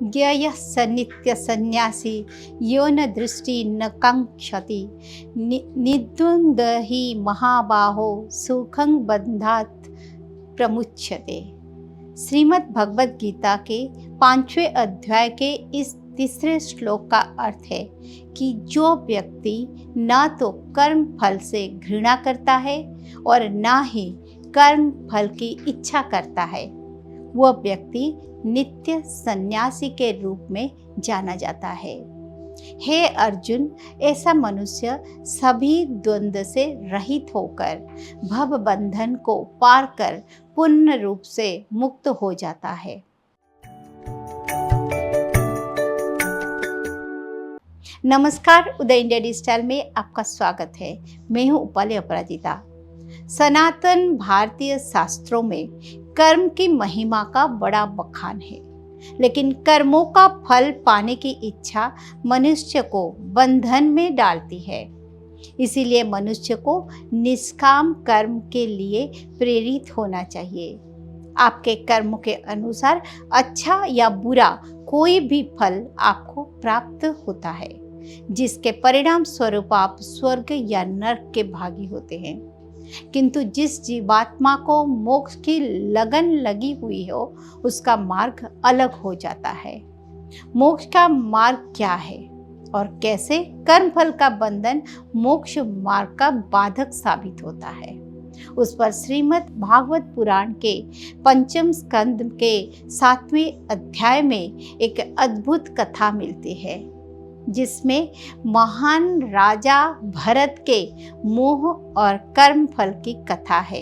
ज्ञेयः स नित्य सन्यासी यो न दृष्टि न कांक्षति निद्वन्द्व हि महाबाहो सुखं बंधात् प्रमुच्यते। श्रीमद् भगवद गीता के 5वें अध्याय के इस तीसरे श्लोक का अर्थ है कि जो व्यक्ति ना तो कर्म फल से घृणा करता है और ना ही कर्म फल की इच्छा करता है, वह व्यक्ति नित्य सन्यासी के रूप में जाना जाता है। हे अर्जुन, ऐसा मनुष्य सभी द्वंद्व से रहित होकर भव बंधन को पार कर पूर्ण रूप से मुक्त हो जाता है। नमस्कार, उदय इंडिया डिजिटल में आपका स्वागत है। मैं हूँ उपाली अपराजिता। सनातन भारतीय शास्त्रों में कर्म की महिमा का बड़ा बखान है, लेकिन कर्मों का फल पाने की इच्छा मनुष्य को बंधन में डालती है। इसीलिए मनुष्य को निष्काम कर्म के लिए प्रेरित होना चाहिए। आपके कर्मों के अनुसार अच्छा या बुरा कोई भी फल आपको प्राप्त होता है, जिसके परिणाम स्वरूप आप स्वर्ग या नरक के भागी होते हैं। किंतु जिस जीवात्मा को मोक्ष की लगन लगी हुई हो, उसका मार्ग अलग हो जाता है। मोक्ष का मार्ग क्या है और कैसे कर्म फल का बंधन मोक्ष मार्ग का बाधक साबित होता है, उस पर श्रीमद् भागवत पुराण के 5वें स्कंद के 7वें अध्याय में एक अद्भुत कथा मिलती है, जिसमें महान राजा भरत के मोह और कर्म फल की कथा है।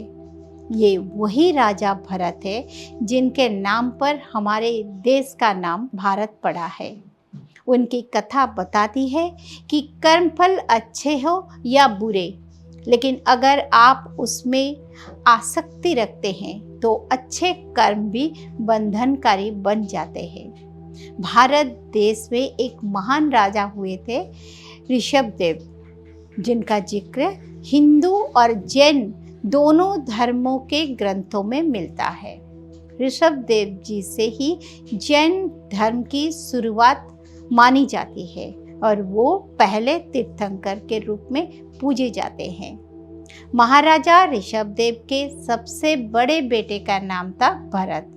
ये वही राजा भरत है जिनके नाम पर हमारे देश का नाम भारत पड़ा है। उनकी कथा बताती है कि कर्म फल अच्छे हो या बुरे, लेकिन अगर आप उसमें आसक्ति रखते हैं तो अच्छे कर्म भी बंधनकारी बन जाते हैं। भारत देश में एक महान राजा हुए थे ऋषभदेव, जिनका जिक्र हिंदू और जैन दोनों धर्मों के ग्रंथों में मिलता है। ऋषभदेव जी से ही जैन धर्म की शुरुआत मानी जाती है और वो पहले तीर्थंकर के रूप में पूजे जाते हैं। महाराजा ऋषभदेव के सबसे बड़े बेटे का नाम था भरत।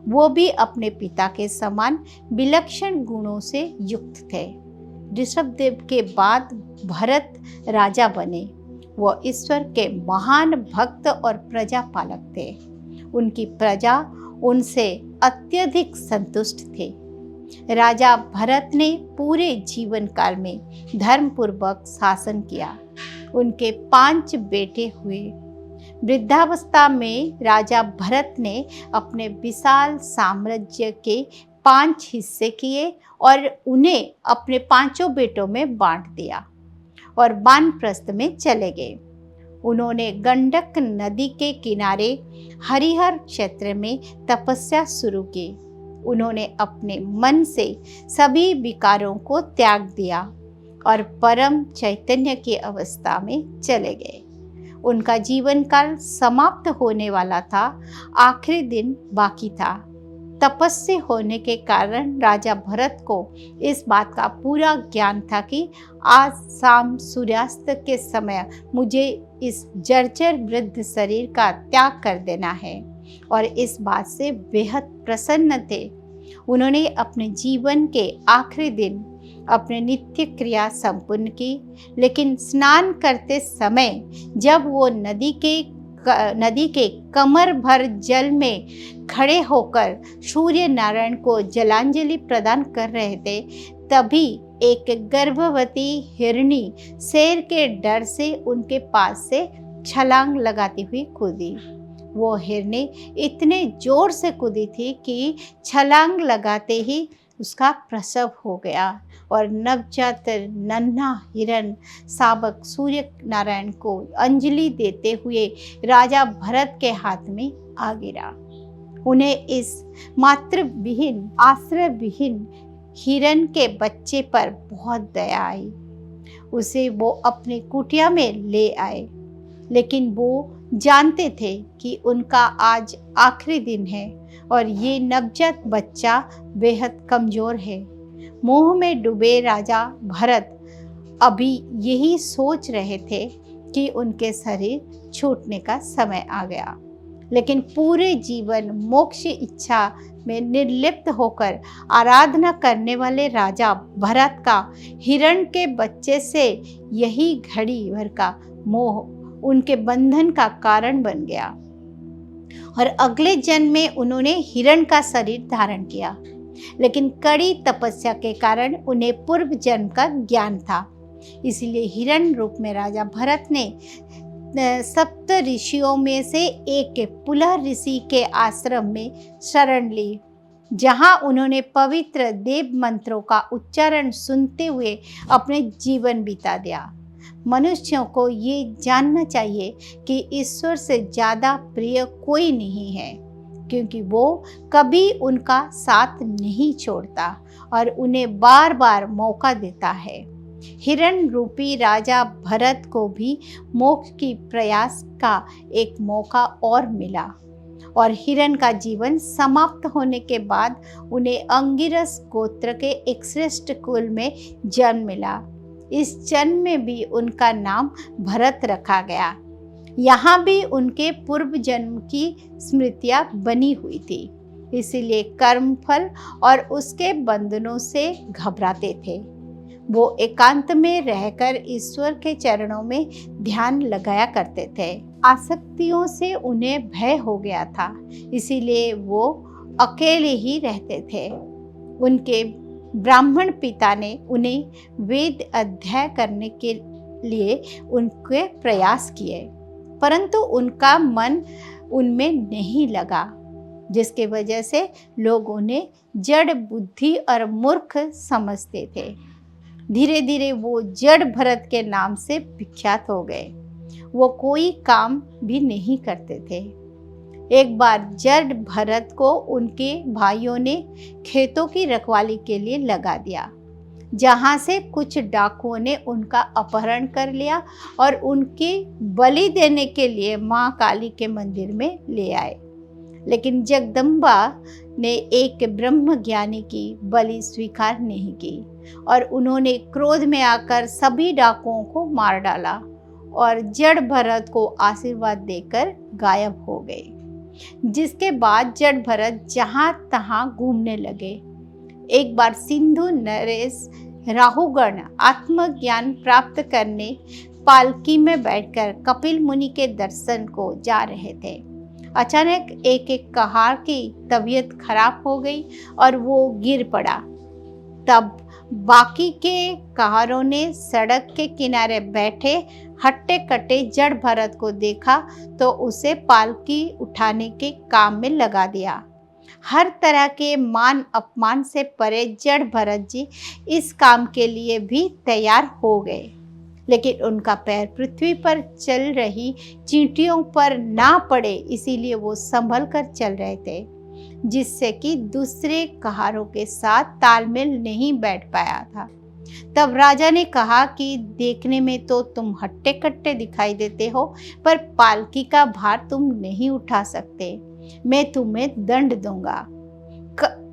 वो भी अपने पिता के समान विलक्षण गुणों से युक्त थे। ऋषभदेव के बाद भरत राजा बने। वो ईश्वर के महान भक्त और प्रजा पालक थे। उनकी प्रजा उनसे अत्यधिक संतुष्ट थे। राजा भरत ने पूरे जीवन काल में धर्मपूर्वक शासन किया। उनके 5 बेटे हुए। वृद्धावस्था में राजा भरत ने अपने विशाल साम्राज्य के 5 हिस्से किए और उन्हें अपने 5 बेटों में बांट दिया और वानप्रस्थ में चले गए। उन्होंने गंडक नदी के किनारे हरिहर क्षेत्र में तपस्या शुरू की। उन्होंने अपने मन से सभी विकारों को त्याग दिया और परम चैतन्य की अवस्था में चले गए। उनका जीवन काल समाप्त होने वाला था, आखिरी दिन बाकी था। तपस्वी होने के कारण राजा भरत को इस बात का पूरा ज्ञान था कि आज शाम सूर्यास्त के समय मुझे इस जर्जर वृद्ध शरीर का त्याग कर देना है, और इस बात से बेहद प्रसन्न थे। उन्होंने अपने जीवन के आखिरी दिन अपने नित्य क्रिया संपूर्ण की, लेकिन स्नान करते समय जब वो नदी के कमर भर जल में खड़े होकर सूर्य नारायण को जलांजलि प्रदान कर रहे थे, तभी एक गर्भवती हिरणी शेर के डर से उनके पास से छलांग लगाती हुई कूदी। वो हिरणी इतने जोर से कूदी थी कि छलांग लगाते ही उसका प्रसव हो गया और नवजात नन्हा हिरण शावक सूर्य नारायण को अंजलि देते हुए राजा भरत के हाथ में आ गिरा। उन्हें इस मातृ विहीन आश्रय विहीन हिरण के बच्चे पर बहुत दया आई। उसे वो अपने कुटिया में ले आए, लेकिन वो जानते थे कि उनका आज आखिरी दिन है और ये नवजात बच्चा बेहद कमज़ोर है। मोह में डूबे राजा भरत अभी यही सोच रहे थे कि उनके शरीर छूटने का समय आ गया, लेकिन पूरे जीवन मोक्ष इच्छा में निर्लिप्त होकर आराधना करने वाले राजा भरत का हिरण के बच्चे से यही घड़ी भर का मोह उनके बंधन का कारण बन गया और अगले जन्म में उन्होंने हिरण का शरीर धारण किया। लेकिन कड़ी तपस्या के कारण उन्हें पूर्व जन्म का ज्ञान था, इसलिए हिरण रूप में राजा भरत ने सप्त ऋषियों में से एक पुलह ऋषि के आश्रम में शरण ली, जहां उन्होंने पवित्र देव मंत्रों का उच्चारण सुनते हुए अपने जीवन बिता दिया। मनुष्यों को ये जानना चाहिए कि ईश्वर से ज़्यादा प्रिय कोई नहीं है, क्योंकि वो कभी उनका साथ नहीं छोड़ता और उन्हें बार बार मौका देता है। हिरण रूपी राजा भरत को भी मोक्ष की प्रयास का एक मौका और मिला और हिरण का जीवन समाप्त होने के बाद उन्हें अंगिरस गोत्र के एक श्रेष्ठ कुल में जन्म मिला। इस जन्म में भी उनका नाम भरत रखा गया। यहाँ भी उनके पूर्व जन्म की स्मृतियाँ बनी हुई थी, इसीलिए कर्मफल और उसके बंधनों से घबराते थे। वो एकांत में रहकर ईश्वर के चरणों में ध्यान लगाया करते थे। आसक्तियों से उन्हें भय हो गया था, इसीलिए वो अकेले ही रहते थे। उनके ब्राह्मण पिता ने उन्हें वेद अध्ययन करने के लिए उनके प्रयास किए, परंतु उनका मन उनमें नहीं लगा, जिसके वजह से लोग उन्हें जड़ बुद्धि और मूर्ख समझते थे। धीरे धीरे वो जड़ भरत के नाम से विख्यात हो गए। वो कोई काम भी नहीं करते थे। एक बार जड़ भरत को उनके भाइयों ने खेतों की रखवाली के लिए लगा दिया, जहाँ से कुछ डाकुओं ने उनका अपहरण कर लिया और उनके बलि देने के लिए माँ काली के मंदिर में ले आए। लेकिन जगदम्बा ने एक ब्रह्मज्ञानी की बलि स्वीकार नहीं की और उन्होंने क्रोध में आकर सभी डाकुओं को मार डाला और जड़ भरत को आशीर्वाद देकर गायब हो गए। जिसके बाद जड़ भरत जहाँ तहाँ घूमने लगे। एक बार सिंधु नरेश राहुगण आत्मज्ञान प्राप्त करने पालकी में बैठकर कपिल मुनि के दर्शन को जा रहे थे। अचानक एक कहार की तबीयत खराब हो गई और वो गिर पड़ा। तब बाकी के कहारों ने सड़क के किनारे बैठे हट्टे कट्टे जड़ भरत को देखा तो उसे पालकी उठाने के काम में लगा दिया। हर तरह के मान अपमान से परे जड़ भरत जी इस काम के लिए भी तैयार हो गए, लेकिन उनका पैर पृथ्वी पर चल रही चींटियों पर ना पड़े, इसीलिए वो संभल कर चल रहे थे, जिससे कि दूसरे कहारों के साथ तालमेल नहीं बैठ पाया था। तब राजा ने कहा कि देखने में तो तुम हट्टे कट्टे दिखाई देते हो, पर पालकी का भार तुम नहीं उठा सकते, मैं तुम्हें दंड दूंगा।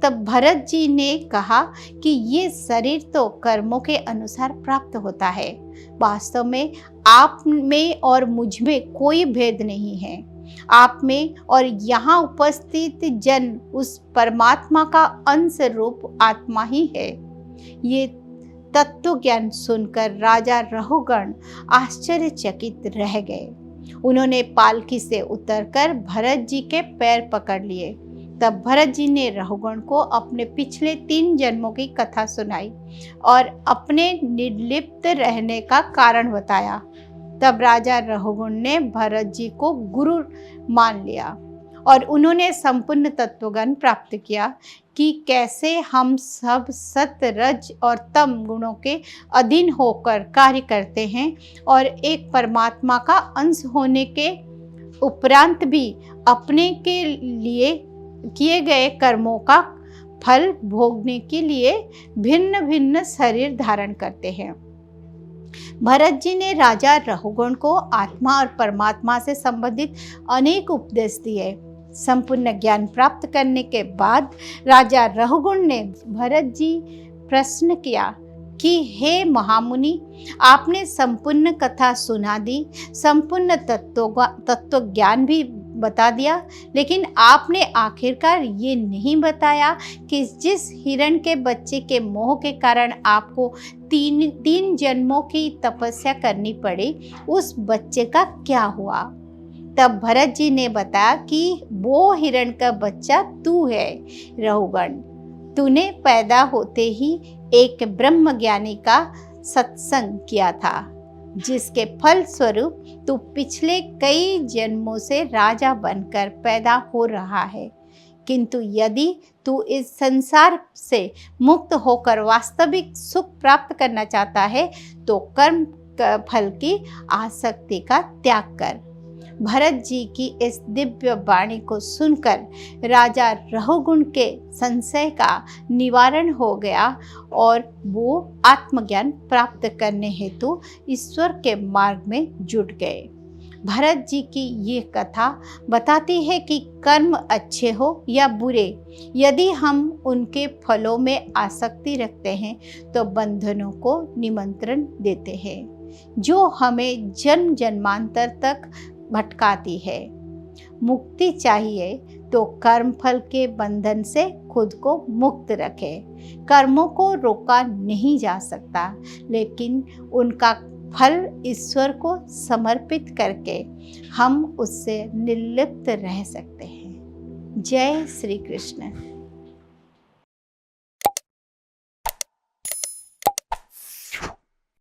तब भरत जी ने कहा कि ये शरीर तो कर्मों के अनुसार प्राप्त होता है। वास्तव में आप में और मुझ में कोई भेद नहीं है। आप में और यहाँ उपस्थित जन उस परमात्मा का अंश रूप आत्मा ही है। ये तत्व ज्ञान सुनकर राजा रहुगण आश्चर्यचकित रह गए। उन्होंने पालकी से उतरकर भरत जी के पैर पकड़ लिए। तब भरत जी ने रहुगण को अपने पिछले 3 जन्मों की कथा सुनाई और अपने निर्लिप्त रहने का कारण बताया। तब राजा रहुगण ने भरत जी को गुरु मान लिया और उन्होंने संपूर्ण तत्वज्ञान प्राप्त किया कि कैसे हम सब सत रज और तम गुणों के अधीन होकर कार्य करते हैं और एक परमात्मा का अंश होने के उपरांत भी अपने के लिए किए गए कर्मों का फल भोगने के लिए भिन्न भिन्न शरीर धारण करते हैं। भरत जी ने राजा रहुगुण को आत्मा और परमात्मा से संबंधित अनेक उपदेश दिए। संपूर्ण ज्ञान प्राप्त करने के बाद राजा रहुगुण ने भरत जी प्रश्न किया कि हे महामुनि, आपने संपूर्ण कथा सुना दी, संपूर्ण तत्व ज्ञान भी बता दिया, लेकिन आपने आखिरकार ये नहीं बताया कि जिस हिरण के बच्चे के मोह के कारण आपको तीन जन्मों की तपस्या करनी पड़ी, उस बच्चे का क्या हुआ। तब भरत जी ने बताया कि वो हिरण का बच्चा तू है रहुगण। तूने पैदा होते ही एक ब्रह्म ज्ञानी का सत्संग किया था, जिसके फल स्वरूप तू पिछले कई जन्मों से राजा बनकर पैदा हो रहा है। किंतु यदि तू इस संसार से मुक्त होकर वास्तविक सुख प्राप्त करना चाहता है तो कर्म फल की आसक्ति का त्याग कर। भरत जी की इस दिव्य वाणी को सुनकर राजा रहुगुण के संशय का निवारण हो गया और वो आत्मज्ञान प्राप्त करने हेतु ईश्वर के मार्ग में जुट गए। भरत जी की ये कथा बताती है कि कर्म अच्छे हो या बुरे, यदि हम उनके फलों में आसक्ति रखते हैं तो बंधनों को निमंत्रण देते हैं, जो हमें जन्म जन्मांतर तक भटकाती है। मुक्ति चाहिए तो कर्म फल के बंधन से खुद को मुक्त रखें। कर्मों को रोका नहीं जा सकता, लेकिन उनका फल ईश्वर को समर्पित करके हम उससे निर्लिप्त रह सकते हैं। जय श्री कृष्ण।